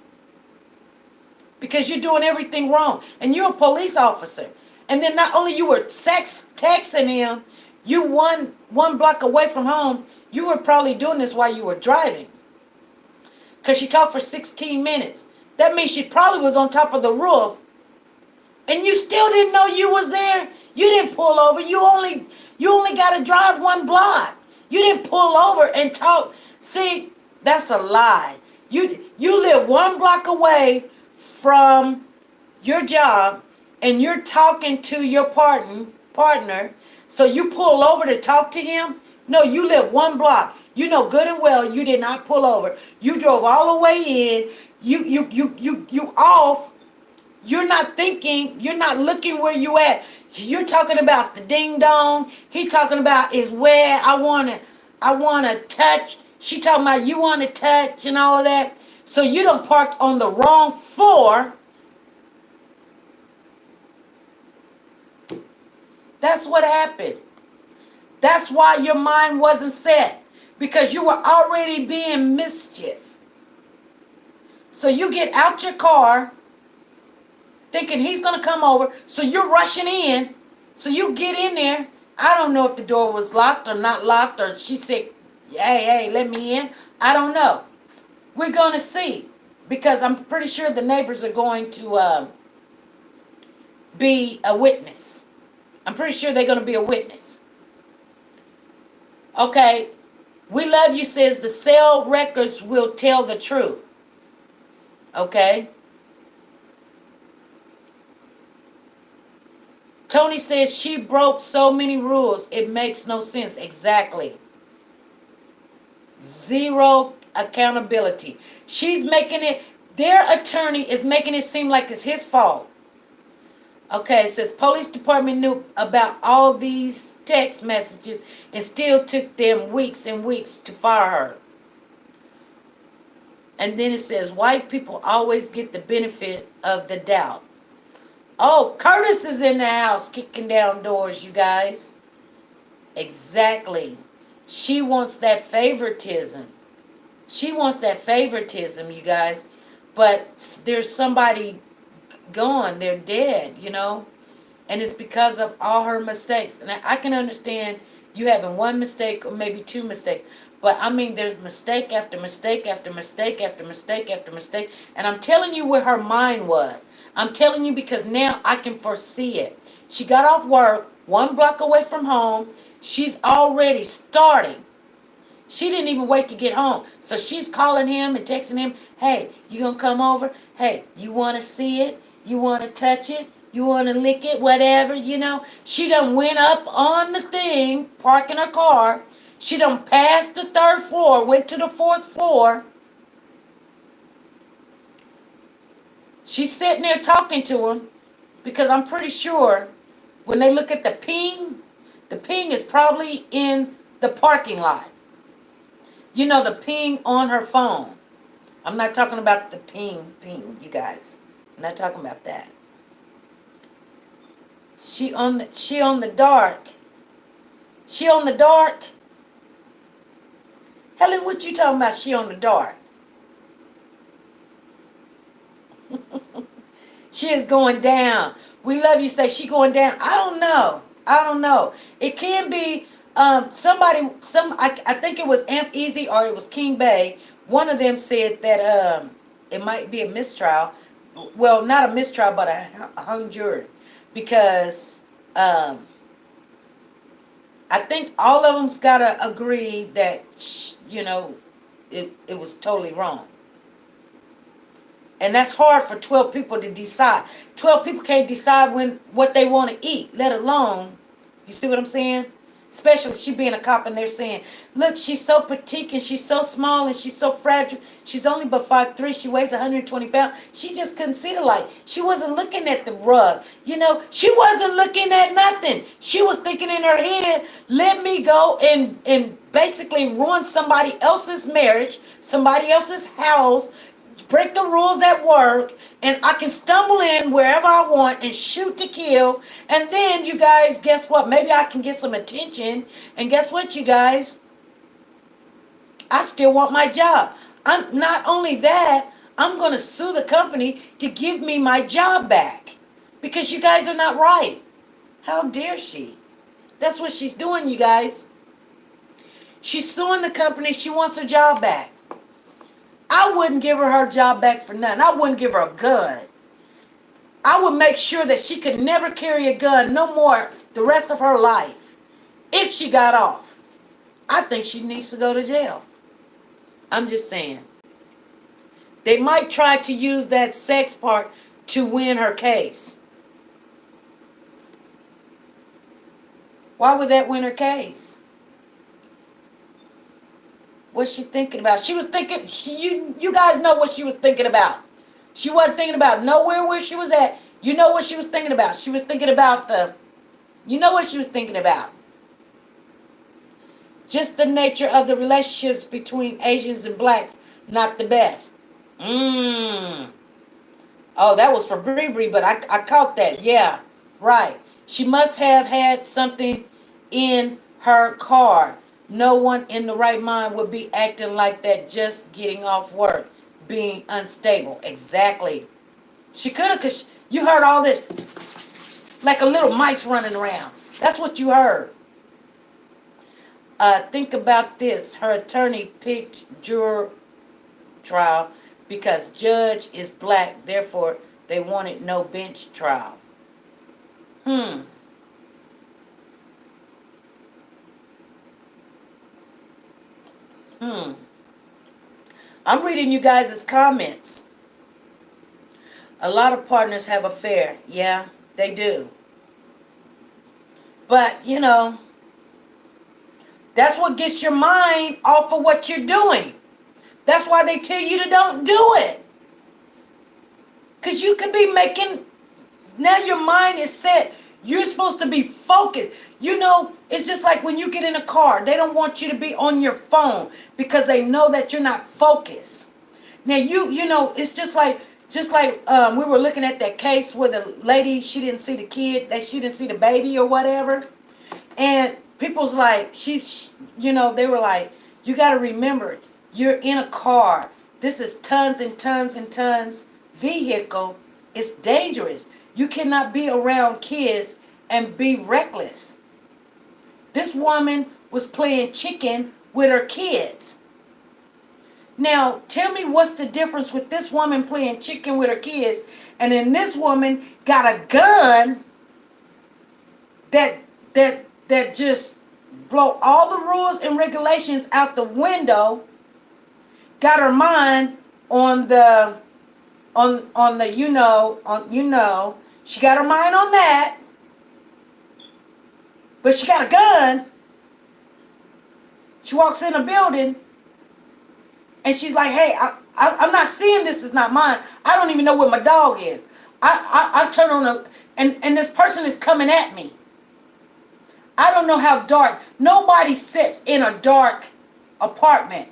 Because you're doing everything wrong. And you're a police officer. And then not only you were texting him, you one block away from home, you were probably doing this while you were driving. Because she talked for 16 minutes. That means she probably was on top of the roof. And you still didn't know you was there. You didn't pull over. You only got to drive one block. You didn't pull over and talk. See, that's a lie. You live one block away from your job and you're talking to your partner, so you pull over to talk to him. No, you live one block. You know good and well you did not pull over. You drove all the way in. You off. You're not thinking. You're not looking where you at. You're talking about the ding dong. He talking about is where I wanna touch. She talking about you wanna touch and all of that. So you done parked on the wrong floor. That's what happened. That's why your mind wasn't set. Because you were already being mischief. So you get out your car thinking he's going to come over. So you're rushing in. So you get in there. I don't know if the door was locked or not locked, or she said, hey, let me in. I don't know. We're going to see. Because I'm pretty sure the neighbors are going to be a witness. I'm pretty sure they're going to be a witness. Okay. We love you says the cell records will tell the truth. Okay. Tony says she broke so many rules. It makes no sense. Exactly. Zero accountability. She's making it, their attorney is making it seem like it's his fault. Okay, it says police department knew about all these text messages and still took them weeks and weeks to fire her. And then it says white people always get the benefit of the doubt. Oh, Curtis is in the house kicking down doors, you guys. Exactly. She wants that favoritism. She wants that favoritism, you guys. But there's somebody gone. They're dead, you know. And it's because of all her mistakes. And I can understand you having one mistake or maybe two mistakes. But I mean, there's mistake after mistake after mistake after mistake after mistake. And I'm telling you where her mind was. I'm telling you because now I can foresee it. She got off work 1 block away from home. She's already starting. She didn't even wait to get home. So she's calling him and texting him, hey, you gonna come over? Hey, you want to see it? You want to touch it? You want to lick it? Whatever, you know. She done went up on the thing, parking her car. She done passed the 3rd floor, went to the 4th floor. She's sitting there talking to him because I'm pretty sure when they look at the ping is probably in the parking lot. You know, the ping on her phone. I'm not talking about the ping, you guys. I'm not talking about that. She on the dark. She on the dark. Helen, what you talking about? She on the dark. She is going down. We love you. Say she going down. I don't know. It can be somebody. I think it was Amp Easy or it was King Bay. One of them said that it might be a mistrial. Well, not a mistrial, but a hung jury, because I think all of them's gotta agree that it was totally wrong. And that's hard for 12 people to decide. 12 people can't decide what they want to eat, let alone, you see what I'm saying? Especially she being a cop and they're saying, look, she's so petite and she's so small and she's so fragile. She's only but 5'3". She weighs 120 pounds. She just couldn't see the light. She wasn't looking at the rug. She wasn't looking at nothing. She was thinking in her head, let me go and basically ruin somebody else's marriage, somebody else's house, break the rules at work, and I can stumble in wherever I want and shoot to kill. And then, you guys, guess what? Maybe I can get some attention. And guess what, you guys? I still want my job. I'm not only that, I'm going to sue the company to give me my job back. Because you guys are not right. How dare she? That's what she's doing, you guys. She's suing the company. She wants her job back. I wouldn't give her job back for nothing. I wouldn't give her a gun. I would make sure that she could never carry a gun no more the rest of her life. If she got off. I think she needs to go to jail. I'm just saying. They might try to use that sex part to win her case. Why would that win her case? What's she thinking about? She was thinking, you guys know what she was thinking about. She wasn't thinking about nowhere where she was at. You know what she was thinking about. She was thinking about you know what she was thinking about. Just the nature of the relationships between Asians and blacks, not the best. Mmm. Oh, that was for Bree, but I caught that. Yeah, right. She must have had something in her car. No one in the right mind would be acting like that just getting off work, being unstable. Exactly. She could have, because you heard all this like a little mice running around. That's what you heard. Think about this. Her attorney picked juror trial because judge is black, therefore they wanted no bench trial. Hmm. Hmm. I'm reading you guys' comments. A lot of partners have affair. Yeah, they do. But, that's what gets your mind off of what you're doing. That's why they tell you to don't do it. Because you could be making, now your mind is set. You're supposed to be focused. It's just like when you get in a car, they don't want you to be on your phone because they know that you're not focused. Now it's just like we were looking at that case where the lady, she didn't see the kid, that she didn't see the baby or whatever. And people's like, they were like, you got to remember, you're in a car. This is tons and tons and tons vehicle. It's dangerous. You cannot be around kids and be reckless. This woman was playing chicken with her kids. Now, tell me what's the difference with this woman playing chicken with her kids and then this woman got a gun that just blow all the rules and regulations out the window, got her mind on the she got her mind on that, but she got a gun. She walks in a building and she's like, hey, I'm not seeing this is not mine. I don't even know where my dog is. I turn on and this person is coming at me. I don't know how dark. Nobody sits in a dark apartment.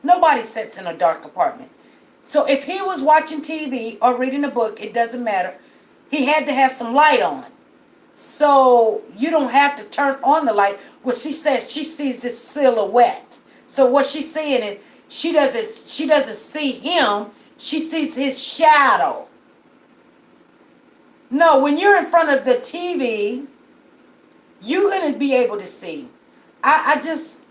Nobody sits in a dark apartment. So if he was watching TV or reading a book, it doesn't matter. He had to have some light on. So you don't have to turn on the light. Well, she says she sees this silhouette. So what she's saying is she doesn't see him. She sees his shadow. No, when you're in front of the TV, you're gonna be able to see. I just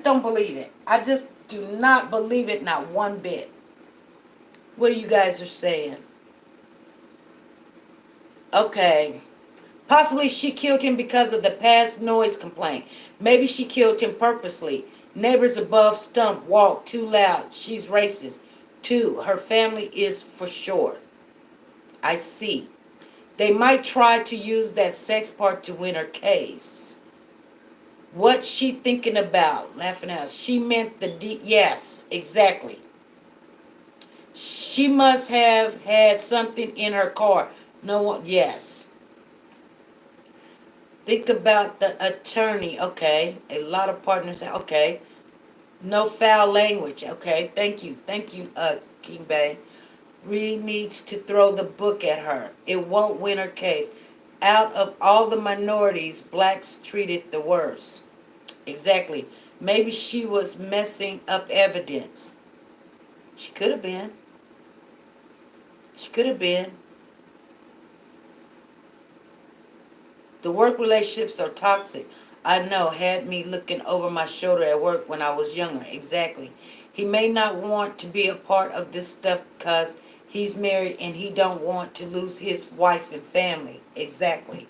don't believe it. I just do not believe it, not one bit. What you guys are saying? Okay. Possibly she killed him because of the past noise complaint. Maybe she killed him purposely. Neighbors above stump walk too loud. She's racist. 2. Her family is for sure. I see. They might try to use that sex part to win her case. What's she thinking about? Laughing out. She meant yes, exactly. She must have had something in her car. No one, yes. Think about the attorney. Okay. A lot of partners. Okay. No foul language. Okay. Thank you. Thank you, King Bay. Reed needs to throw the book at her. It won't win her case. Out of all the minorities, blacks treated the worst. Exactly. Maybe she was messing up evidence. She could have been. She could have been. The work relationships are toxic. I know, had me looking over my shoulder at work when I was younger. Exactly. He may not want to be a part of this stuff because he's married and he don't want to lose his wife and family. Exactly.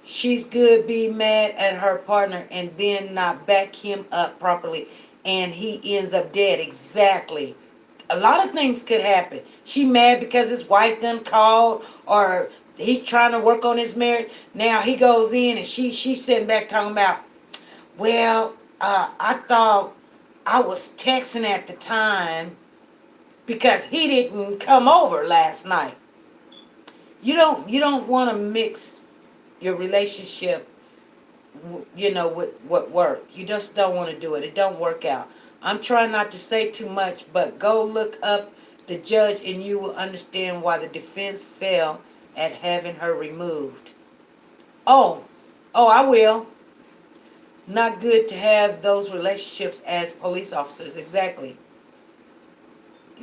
She's good be mad at her partner and then not back him up properly and he ends up dead. Exactly. A lot of things could happen. She mad because his wife done called or he's trying to work on his marriage. Now he goes in and she's sitting back talking about, well, I thought I was texting at the time because he didn't come over last night. You don't want to mix your relationship, with what work. You just don't want to do it. It don't work out. I'm trying not to say too much, but go look up the judge and you will understand why the defense failed at having her removed. Oh, I will. Not good to have those relationships as police officers. Exactly.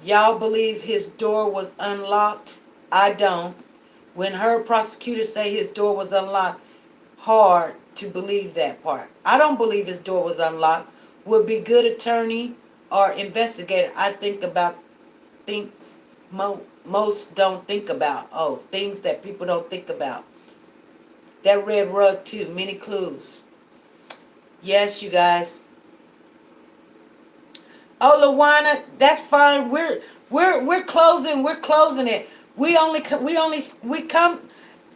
Y'all believe his door was unlocked? I don't. When her prosecutors say his door was unlocked, hard to believe that part. I don't believe his door was unlocked. Would be good attorney or investigator. I think about things most don't think about. Oh, things that people don't think about. That red rug too. Many clues. Yes, you guys. Oh, Lawana, that's fine. We're closing. We're closing it. We come.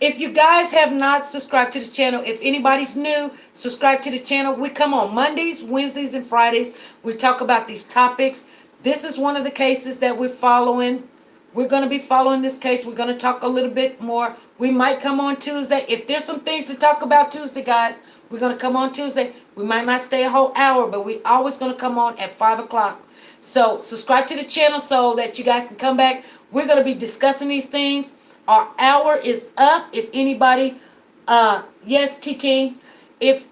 If you guys have not subscribed to the channel, if anybody's new, subscribe to the channel. We come on Mondays, Wednesdays, and Fridays. We talk about these topics. This is one of the cases that we're following. We're going to be following this case. We're going to talk a little bit more. We might come on Tuesday. If there's some things to talk about Tuesday, guys, we're going to come on Tuesday. We might not stay a whole hour, but we always going to come on at 5 o'clock. So subscribe to the channel so that you guys can come back. We're going to be discussing these things. Our hour is up. If anybody, yes, TT.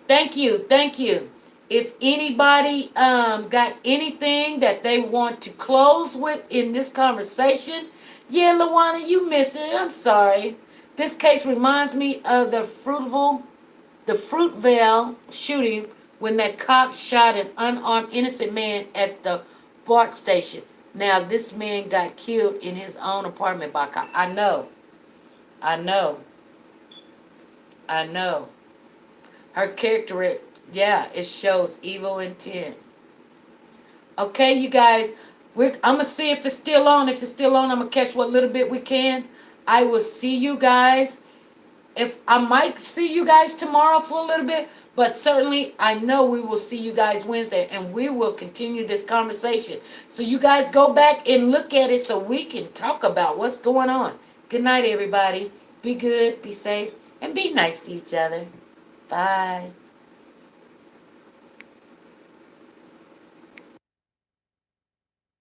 Thank you. If anybody got anything that they want to close with in this conversation, yeah, Lawana, you missed it. I'm sorry. This case reminds me of the Fruitvale shooting when that cop shot an unarmed innocent man at the BART station. Now this man got killed in his own apartment by a cop. I know. I know. Her character, it shows evil intent. Okay, you guys, I'm going to see if it's still on. If it's still on, I'm going to catch what little bit we can. I will see you guys. If I might see you guys tomorrow for a little bit, but certainly I know we will see you guys Wednesday, and we will continue this conversation. So you guys go back and look at it so we can talk about what's going on. Good night, everybody. Be good, be safe, and be nice to each other. Bye.